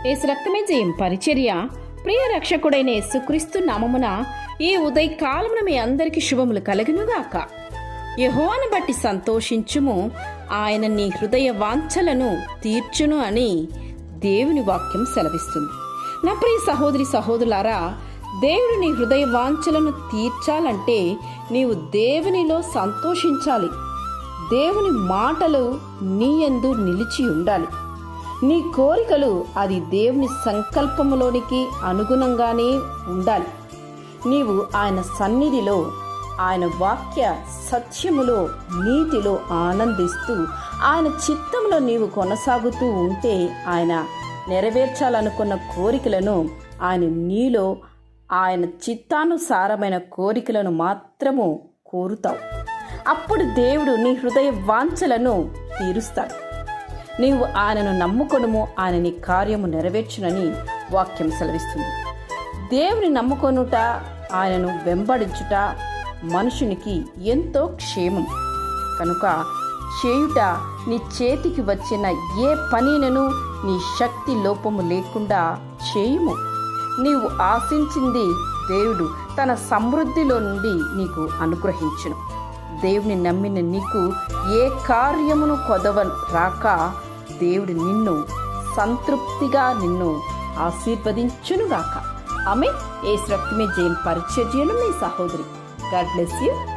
యేసు రక్తమే జయం పరిచర్య. ప్రియ రక్షకుడైన యేసుక్రీస్తు నామమున ఈ ఉదయకాలమున మీ అందరికీ శుభములు కలుగునుగాక. యెహోవాను బట్టి సంతోషించుము, ఆయన నీ హృదయ వాంఛలను తీర్చును అని దేవుని వాక్యం సెలవిస్తుంది. నా ప్రియ సహోదరి సహోదరులారా, దేవుడు నీ హృదయ వాంఛలను తీర్చాలంటే నీవు దేవునిలో సంతోషించాలి. దేవుని మాటలు నీ యందు నిలిచి ఉండాలి. నీ కోరికలు అది దేవుని సంకల్పములోనికి అనుగుణంగానే ఉండాలి. నీవు ఆయన సన్నిధిలో, ఆయన వాక్య సత్యములో, నీతిలో ఆనందిస్తూ ఆయన చిత్తంలో నీవు కొనసాగుతూ ఉంటే ఆయన నెరవేర్చాలనుకున్న కోరికలను ఆయన నీలో ఆయన చిత్తానుసారమైన కోరికలను మాత్రము కోరుతావు. అప్పుడు దేవుడు నీ హృదయ వాంఛలను తీరుస్తాడు. నీవు ఆయనను నమ్ముకొనుము, ఆయన నీ కార్యము నెరవేర్చునని వాక్యం సెలవిస్తుంది. దేవుని నమ్ముకొనుట, ఆయనను వెంబడించుట మనుషునికి ఎంతో క్షేమం. కనుక చేయుట నీ చేతికి వచ్చిన ఏ పనినను నీ శక్తి లోపము లేకుండా చేయుము. నీవు ఆశించింది దేవుడు తన సమృద్ధిలో నుండి నీకు అనుగ్రహించును. దేవుని నమ్మిన నీకు ఏ కార్యమును కొదవ రాక దేవుడు నిన్ను సంతృప్తిగా నిన్ను ఆశీర్వదించునుగాక. ఆమె యేసు రక్తమే జయం పరిచర్యను మీ సహోదరి. God bless you.